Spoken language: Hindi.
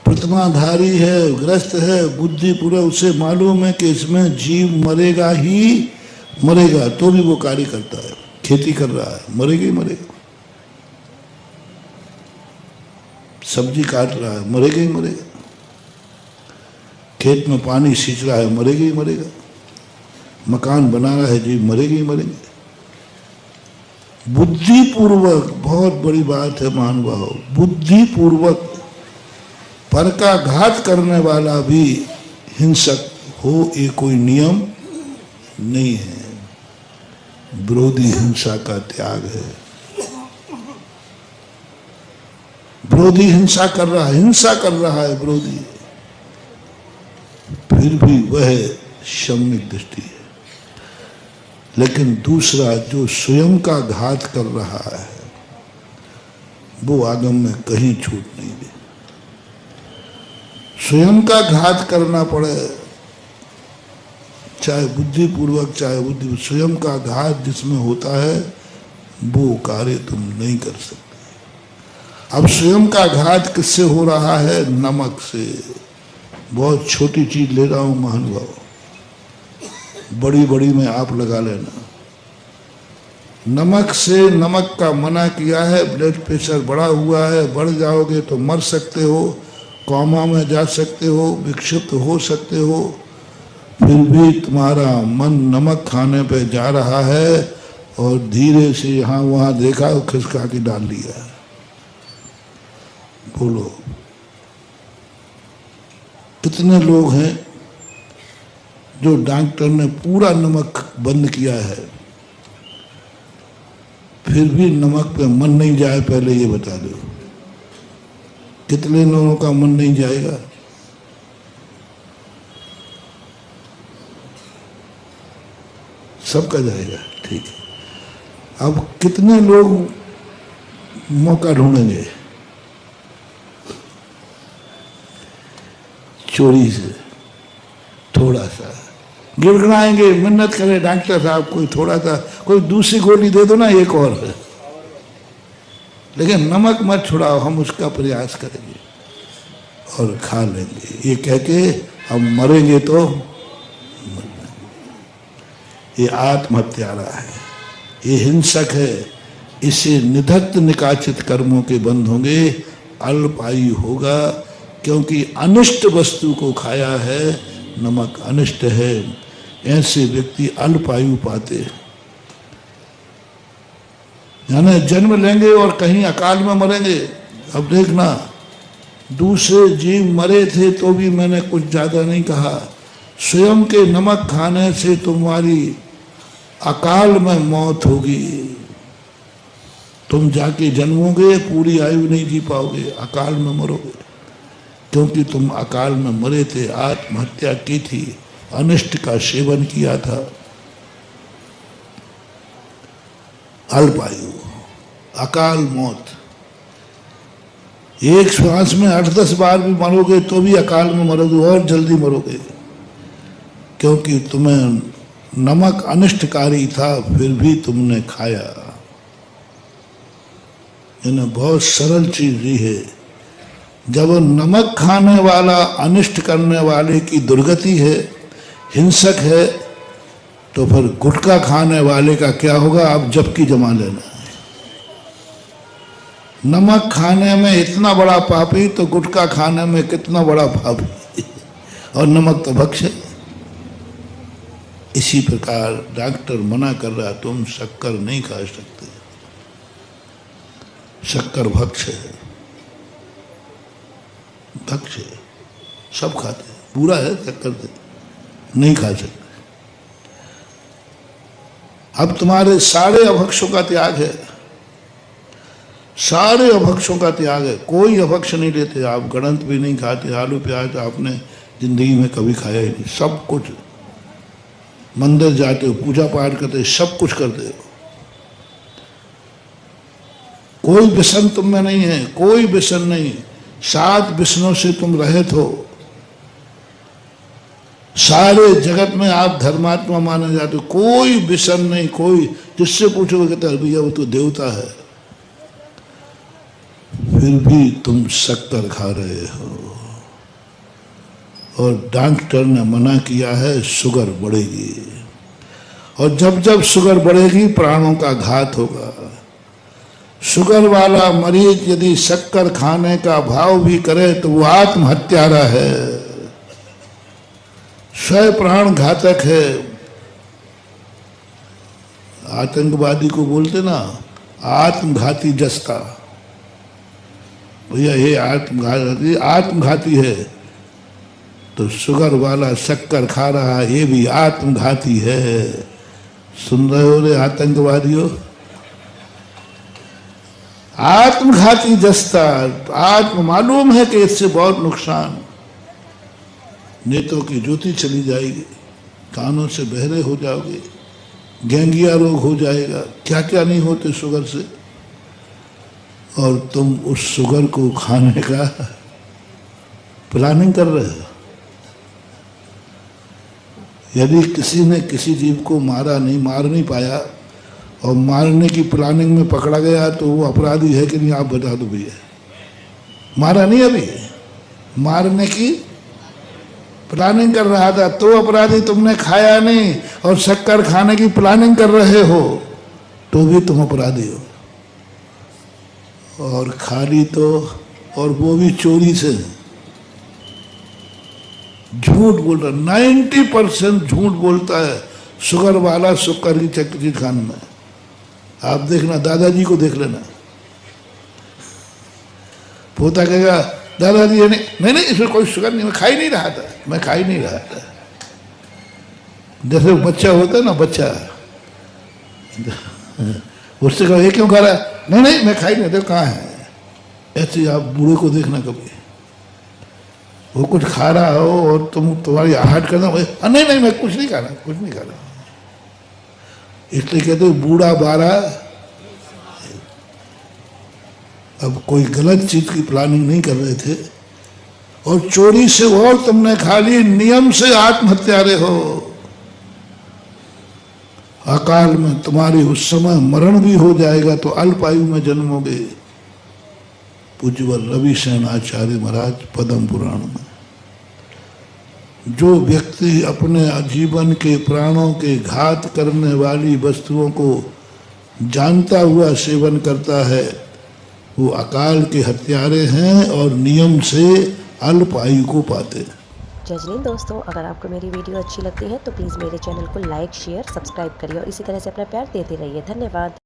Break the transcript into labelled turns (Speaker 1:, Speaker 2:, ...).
Speaker 1: प्रतिमाधारी है, ग्रस्त है, बुद्धि पूरा, उसे मालूम है कि इसमें जीव मरेगा ही मरेगा, तो भी वो कार्य करता है, खेती कर रहा है, मरेगा ही मरेगा। सब्जी काट रहा है, मरेगा ही मरेगा। खेत में पानी सींच रहा है, मरेगा ही मरेगा। मकान बना रहा है, जीव मरेगा ही मरेंगे। बुद्धिपूर्वक, बहुत बड़ी बात है महानुभाव, बुद्धिपूर्वक पर का घात करने वाला भी हिंसक हो, ये कोई नियम नहीं है। विरोधी हिंसा का त्याग है। विरोधी हिंसा कर रहा है विरोधी, फिर भी वह सम्यक दृष्टि है। लेकिन दूसरा जो स्वयं का घात कर रहा है, वो आगम में कहीं छूट नहीं दे। स्वयं का घात करना पड़े, चाहे बुद्धिपूर्वक चाहे बुद्धि, स्वयं का घात जिसमें होता है वो कार्य तुम नहीं कर सकते। अब स्वयं का घात किससे हो रहा है? नमक से। बहुत छोटी चीज ले रहा हूं महानुभाव, बड़ी बड़ी में आप लगा लेना। नमक से, नमक का मना किया है, ब्लड प्रेशर बढ़ा हुआ है, बढ़ जाओगे तो मर सकते हो, कोमा में जा सकते हो, विक्षिप्त हो सकते हो, फिर भी तुम्हारा मन नमक खाने पे जा रहा है और धीरे से यहाँ वहाँ देखा और खिसका के डाल लिया। बोलो कितने लोग हैं जो डॉक्टर ने पूरा नमक बंद किया है, फिर भी नमक पे मन नहीं जाए? पहले ये बता दो, कितने लोगों का मन नहीं जाएगा? सबका जाएगा, ठीक है। अब कितने लोग मौका ढूंढेंगे चोरी से, थोड़ा सा गिड़गड़ाएंगे, मिन्नत करें डॉक्टर साहब कोई थोड़ा सा, कोई दूसरी गोली दे दो ना, एक और, लेकिन नमक मत छुड़ाओ, हम उसका प्रयास करेंगे और खा लेंगे, ये कह के हम मरेंगे तो ये आत्महत्यारा है, ये हिंसक है। इसे निधत्त निकाचित कर्मों के बंध होंगे, अल्पायु होगा, क्योंकि अनिष्ट वस्तु को खाया है, नमक अनिष्ट है। ऐसे व्यक्ति अल्पायु पाते, यानी जन्म लेंगे और कहीं अकाल में मरेंगे। अब देखना, दूसरे जीव मरे थे तो भी मैंने कुछ ज्यादा नहीं कहा, स्वयं के नमक खाने से तुम्हारी अकाल में मौत होगी। तुम जाके जन्मोगे, पूरी आयु नहीं जी पाओगे, अकाल में मरोगे, क्योंकि तुम अकाल में मरे थे, आत्महत्या की थी, अनिष्ट का सेवन किया था। अल्पायु, अकाल मौत, एक श्वास में 8-10 बार भी मरोगे तो भी अकाल में मरोगे, और जल्दी मरोगे, क्योंकि तुम्हें नमक अनिष्टकारी था, फिर भी तुमने खाया। इन्हें बहुत सरल चीज दी है। जब नमक खाने वाला अनिष्ट करने वाले की दुर्गति है, हिंसक है, तो फिर गुटखा खाने वाले का क्या होगा? आप जबकि जमा लेना। नमक खाने में इतना बड़ा पापी तो गुटखा खाने में कितना बड़ा पापी, और नमक तो भक्ष है। इसी प्रकार डॉक्टर मना कर रहा, तुम शक्कर नहीं खा सकते, शक्कर भक्ष है, भक्ष है, सब खाते हैं, बुरा है शक्कर से, नहीं खा सकते। अब तुम्हारे सारे अभक्षों का त्याग है, सारे अभक्षों का त्याग है, कोई अभक्ष नहीं लेते आप, गणंत भी नहीं खाते, आलू प्याज आपने जिंदगी में कभी खाया ही नहीं, सब कुछ। मंदिर जाते हो, पूजा पाठ करते हो, सब कुछ करते हो, कोई व्यसन तुम में नहीं है, कोई व्यसन नहीं। 7 व्यसनों से तुम रहित हो, सारे जगत में आप धर्मात्मा माने जाते हो, कोई व्यसन नहीं। कोई जिससे पूछोगे कहता है भैया वो तो देवता है, फिर भी तुम शक्कर खा रहे हो। और डॉक्टर ने मना किया है शुगर बढ़ेगी, और जब जब शुगर बढ़ेगी प्राणों का घात होगा। शुगर वाला मरीज यदि शक्कर खाने का भाव भी करे तो वो आत्महत्यारा है, स्वयं प्राण घातक है। आतंकवादी को बोलते ना आत्मघाती जस्ता, भैया ये आत्मघाती है। तो शुगर वाला शक्कर खा रहा है, ये भी आत्मघाती है। सुन रहे हो रे आतंकवादियों, आत्मघाती जस्ता। आत्म मालूम है कि इससे बहुत नुकसान, नेत्रों की ज्योति चली जाएगी, कानों से बहरे हो जाओगे, गेंगिया रोग हो जाएगा, क्या क्या नहीं होते शुगर से, और तुम उस शुगर को खाने का प्लानिंग कर रहे हो। यदि किसी ने किसी जीव को मार नहीं पाया और मारने की प्लानिंग में पकड़ा गया तो वो अपराधी है कि नहीं, आप बता दो भैया। मारा नहीं, अभी मारने की प्लानिंग कर रहा था तो अपराधी। तुमने खाया नहीं और शक्कर खाने की प्लानिंग कर रहे हो तो भी तुम अपराधी हो। और खाली तो, और वो भी चोरी से, झूठ बोल रहा। 90% झूठ बोलता है शुगर वाला शुक्र की चीज खाने में। आप देखना, दादाजी को देख लेना, पोता कहेगा दादाजी नहीं इसमें कोई शुगर नहीं, मैं खा ही नहीं रहा था। जैसे बच्चा होता है ना, बच्चा उससे कहो ये क्यों खा रहा है, नहीं मैं खा ही नहीं, देखो कहाँ है। ऐसे आप बूढ़े को देखना, कभी वो कुछ खा रहा हो और तुम्हारी आहट करना, नहीं मैं कुछ नहीं खा रहा। इसलिए कहते हो बूढ़ा बारा। अब कोई गलत चीज की प्लानिंग नहीं कर रहे थे और चोरी से और तुमने खा ली, नियम से आत्महत्यारे हो। अकाल में तुम्हारी उस समय मरण भी हो जाएगा तो अल्प आयु में जन्मोगे। पूज्यवर रवि सेन आचार्य महाराज पद्म पुराण में, जो व्यक्ति अपने जीवन के प्राणों के घात करने वाली वस्तुओं को जानता हुआ सेवन करता है वो अकाल के हत्यारे हैं और नियम से अल्प आयु को पाते हैं।
Speaker 2: जय हिंद दोस्तों, अगर आपको मेरी वीडियो अच्छी लगती है तो प्लीज़ मेरे चैनल को लाइक शेयर सब्सक्राइब करिए और इसी तरह से अपना प्यार देते रहिए। धन्यवाद।